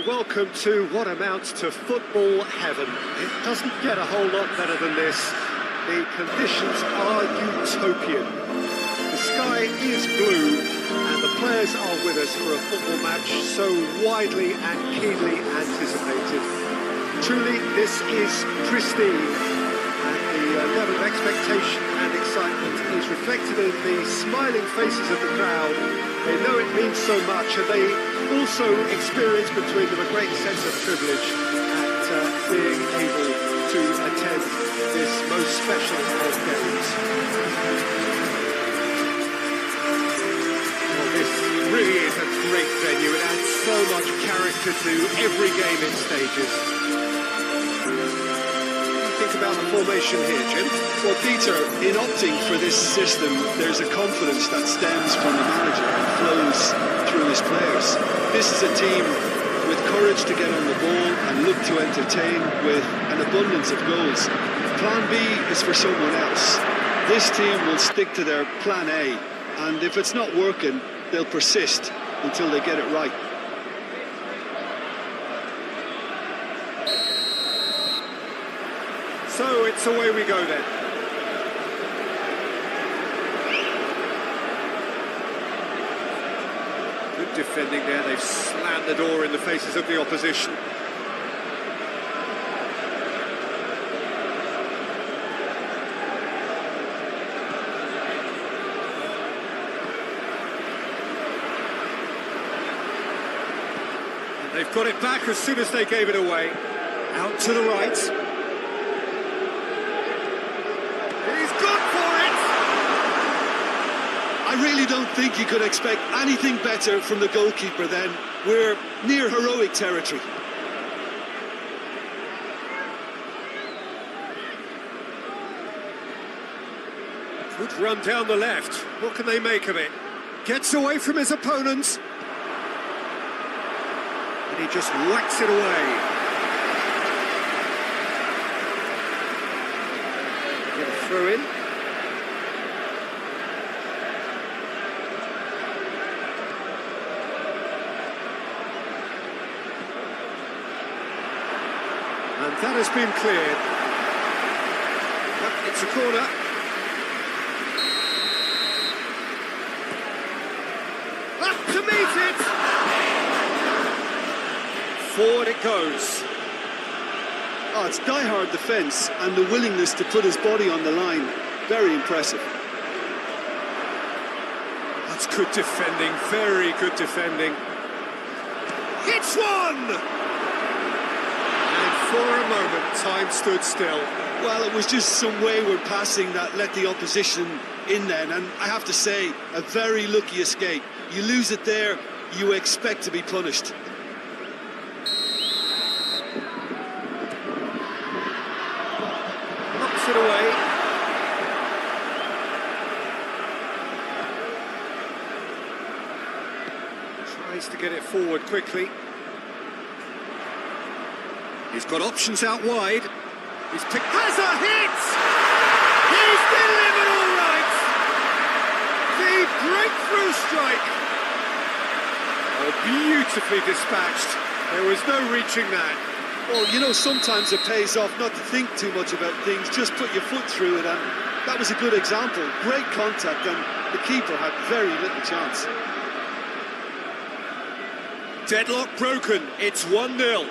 Welcome to what amounts to football heaven. It doesn't get a whole lot better than this. The conditions are utopian. The sky is blue and the players are with us for a football match so widely and keenly anticipated. Truly, this is pristine, and the level of expectation and excitement is reflected in the smiling faces of the crowd. They know it means so much, and they also experience between them a great sense of privilege at being able to attend this most special of games. Well, this really is a great venue. It adds so much character to every game it stages. Think about the formation here, Jim. Well, Peter, in opting for this system, there's a confidence that stems from the manager and flows through his players. This is a team with courage to get on the ball and look to entertain with an abundance of goals. Plan B is for someone else. This team will stick to their plan A, and if it's not working, they'll persist until they get it right. So it's away we go then. Good defending there. They've slammed the door in the faces of the opposition. And they've got it back as soon as they gave it away. Out to the right. I really don't think you could expect anything better from the goalkeeper then. We're near heroic territory. Good run down the left. What can they make of it? Gets away from his opponents. And he just whacks it away. Get a throw in. And that has been cleared. But it's a corner. Up to meet it! Forward it goes. Oh, it's die-hard defence and the willingness to put his body on the line. Very impressive. That's good defending, very good defending. It's one! For a moment, time stood still. Well, it was just some wayward passing that let the opposition in then, and I have to say, a very lucky escape. You lose it there, you expect to be punished. Knocks it away. Tries to get it forward quickly. He's got options out wide. He's picked... Has a hit! He's delivered all right! The breakthrough strike! Oh, beautifully dispatched. There was no reaching that. Well, you know, sometimes it pays off not to think too much about things, just put your foot through it, and that was a good example. Great contact, and the keeper had very little chance. Deadlock broken. It's 1-0.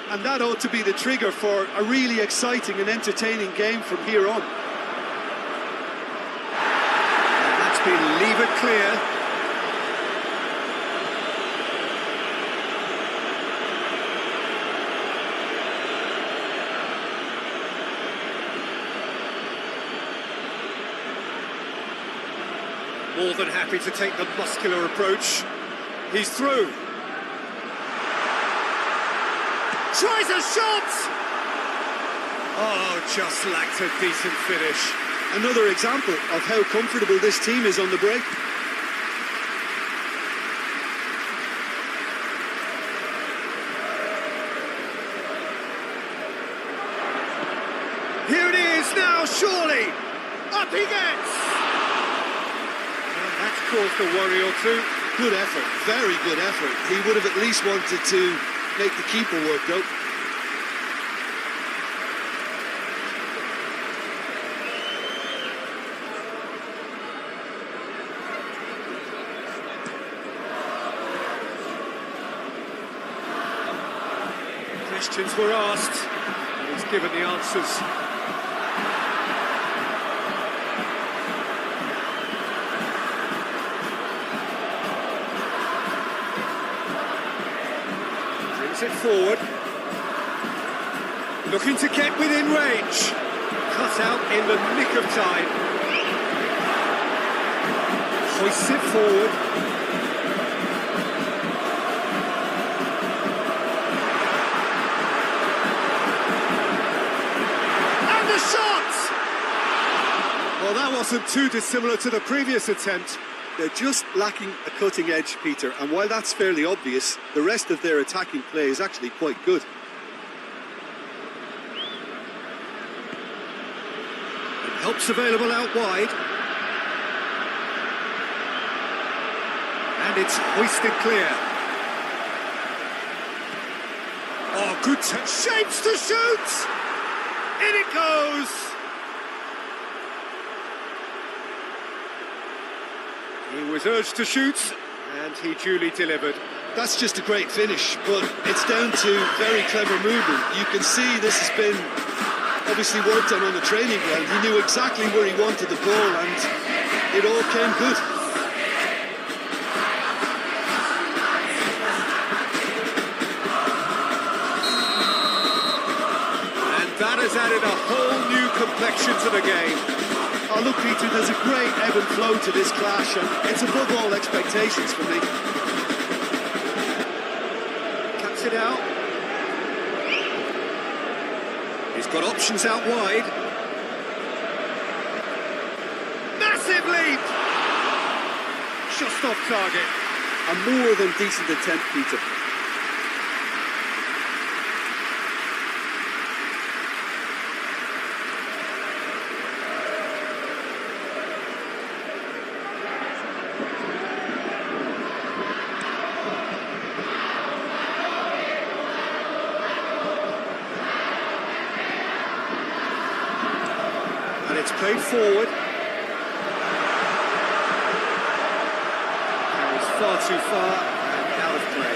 And that ought to be the trigger for a really exciting and entertaining game from here on. And that's been levered clear. More than happy to take the muscular approach. He's through. Tries a shot! Oh, just lacked a decent finish. Another example of how comfortable this team is on the break. Here it is now, surely. Up he gets. And that's caused a worry or two. Good effort, very good effort. He would have at least wanted to make the keeper work though. Questions were asked, and he's given the answers. Brings it forward. Looking to get within range. Cut out in the nick of time. Hoists it forward. Well, that wasn't too dissimilar to the previous attempt. They're just lacking a cutting edge, Peter, and while that's fairly obvious, the rest of their attacking play is actually quite good. And help's available out wide. And it's hoisted clear. Oh, good touch. Shapes to shoot! In it goes! He was urged to shoot, and he duly delivered. That's just a great finish, but it's down to very clever movement. You can see this has been obviously worked on the training ground. He knew exactly where he wanted the ball, and it all came good. And that has added a whole new complexion to the game. Oh, look, Peter, there's a great ebb and flow to this clash, and it's above all expectations for me. Cuts it out. He's got options out wide. Massive leap! Just off target. A more than decent attempt, Peter. And it's played forward. Carries far too far and out of play.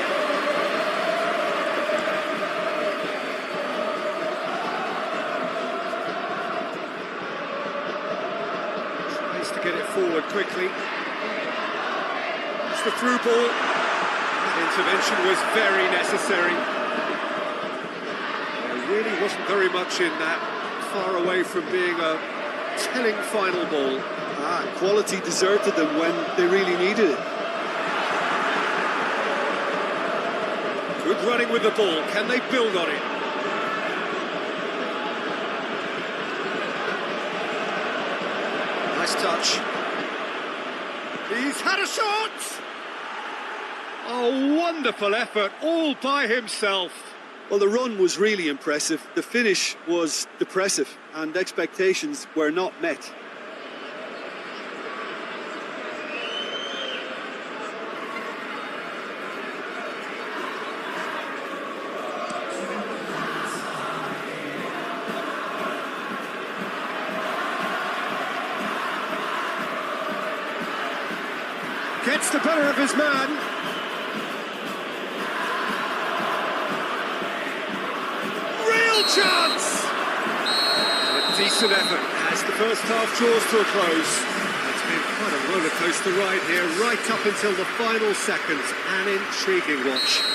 Tries to get it forward quickly. It's the through ball. That intervention was very necessary. There really wasn't very much in that. Far away from being a telling final ball. Quality deserted them when they really needed it. Good running with the ball. Can they build on it? Nice touch. He's had a shot! Oh, wonderful effort, all by himself. Well, the run was really impressive. The finish was depressive, and expectations were not met. Gets the better of his man. Chance! A decent effort as the first half draws to a close. It's been quite a roller coaster ride here, right up until the final seconds. An intriguing watch.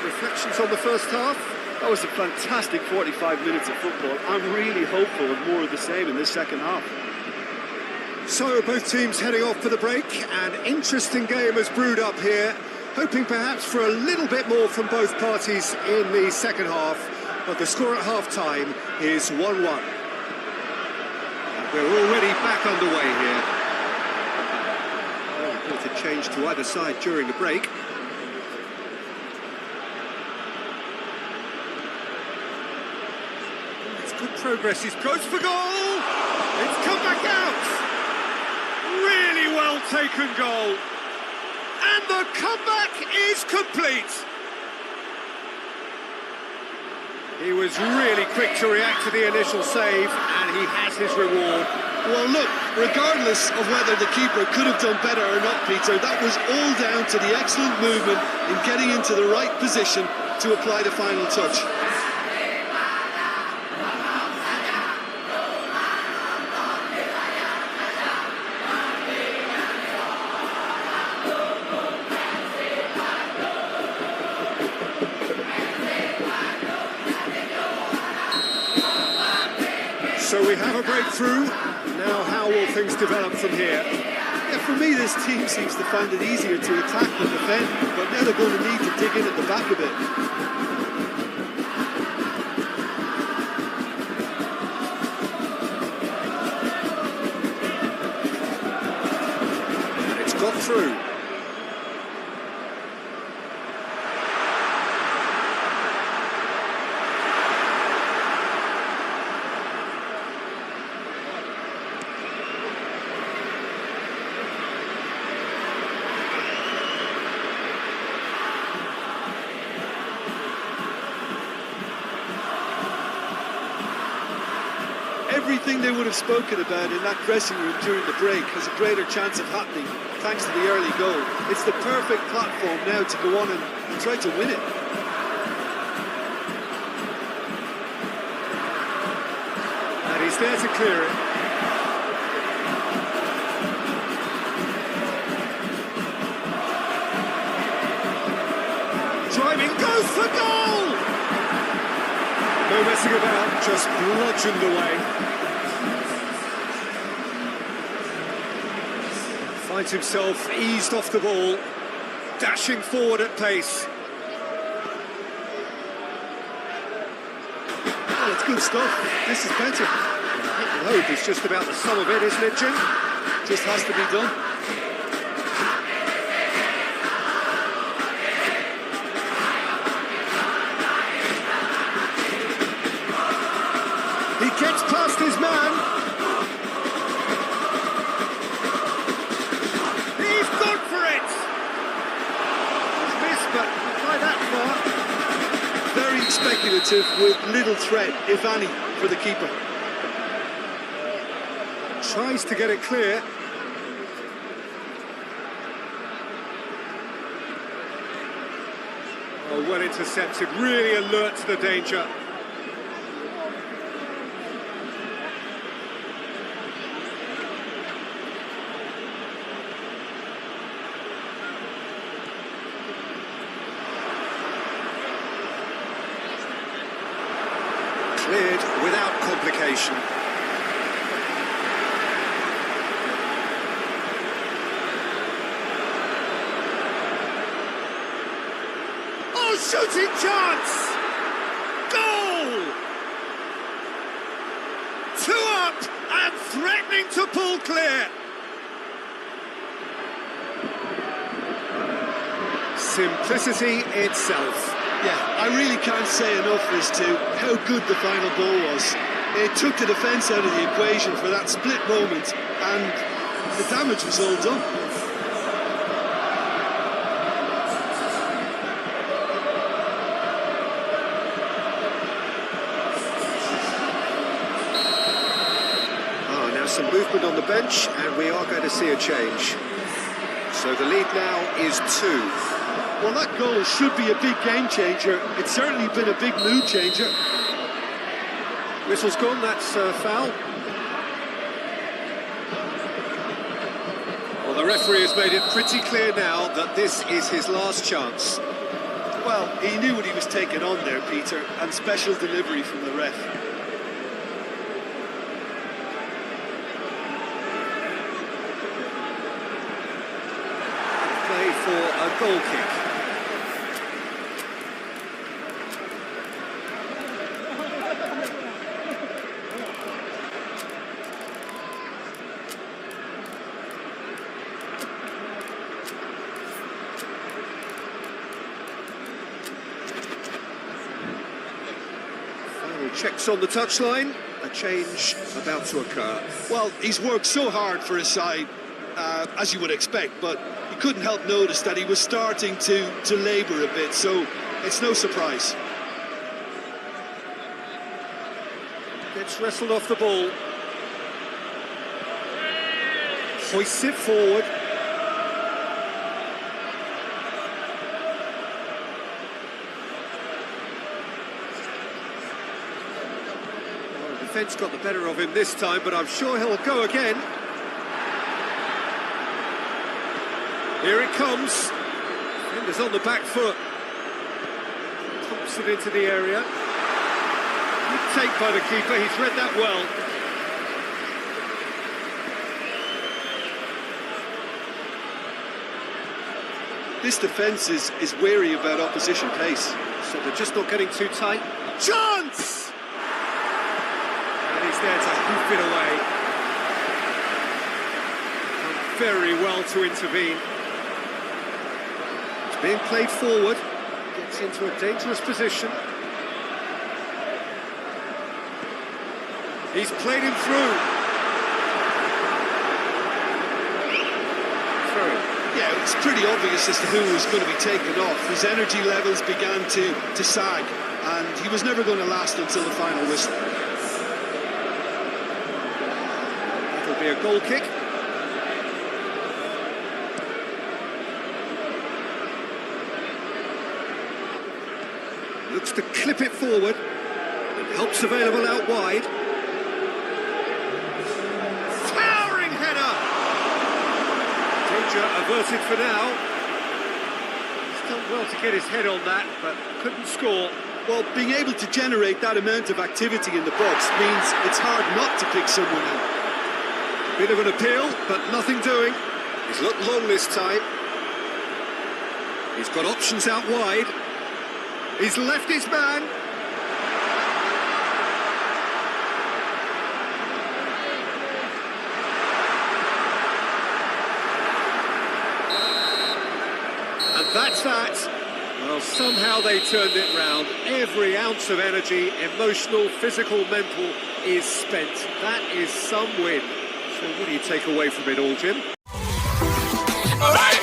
Reflections on the first half? That was a fantastic 45 minutes of football. I'm really hopeful of more of the same in this second half. So both teams heading off for the break. An interesting game has brewed up here. Hoping perhaps for a little bit more from both parties in the second half. But the score at half-time is 1-1. We're already back underway here. Reported change to either side during the break. It's good progress. He's goes for goal. It's come back out. Really well taken goal. And the comeback is complete. He was really quick to react to the initial save, and he has his reward. Well, look, regardless of whether the keeper could have done better or not, Peter, that was all down to the excellent movement in getting into the right position to apply the final touch. So we have a breakthrough. Now how will things develop from here? Yeah, for me, this team seems to find it easier to attack than defend, but now they're going to need to dig in at the back a bit. And it's got through. Everything they would have spoken about in that dressing room during the break has a greater chance of happening thanks to the early goal. It's the perfect platform now to go on and try to win it. And he's there to clear it. Driving, goes for goal! No messing about, just bludgeoned away. Finds himself eased off the ball, dashing forward at pace. Oh, it's good stuff. This is better. The hope is just about the sum of it, isn't it, Jim? Just has to be done. He gets past his man. He's gone for it. He's missed, but not by that far. Very speculative with little threat, if any, for the keeper. Tries to get it clear. Oh, well intercepted, really alert to the danger. Cleared without complication. Oh, shooting chance! Goal! 2 up and threatening to pull clear. Simplicity itself. Yeah, I really can't say enough as to how good the final ball was. It took the defence out of the equation for that split moment, and the damage was all done. Oh, now some movement on the bench, and we are going to see a change. So the lead now is 2. Well, that goal should be a big game changer. It's certainly been a big mood changer. Whistle's gone, that's a foul. Well, the referee has made it pretty clear now that this is his last chance. Well, he knew what he was taking on there, Peter, and special delivery from the ref. Play for a goal kick. checks on the touchline. A change about to occur. Well, he's worked so hard for his side, as you would expect, but you couldn't help notice that he was starting to labour a bit, so it's no surprise. Gets wrestled off the ball. Hoists it forward. Well, the defence got the better of him this time, but I'm sure he'll go again. Here it comes. Defender's on the back foot. Pumps it into the area. Good take by the keeper, he's read that well. This defence is wary about opposition pace. So they're just not getting too tight. Chance! And he's there to hoof it away. Done very well to intervene. It's being played forward. Gets into a dangerous position. He's played him through. Through. Yeah, it's pretty obvious as to who was going to be taken off. His energy levels began to sag, and he was never going to last until the final whistle. It'll be a goal kick. Looks to clip it forward. It helps available out wide. Towering header! Danger averted for now. He's done well to get his head on that, but couldn't score. Well, being able to generate that amount of activity in the box means it's hard not to pick someone out. Bit of an appeal, but nothing doing. He's looked long this time. He's got options out wide. He's left his man. And that's that. Well, somehow they turned it round. Every ounce of energy, emotional, physical, mental, is spent. That is some win. So what do you take away from it all, Jim? All right.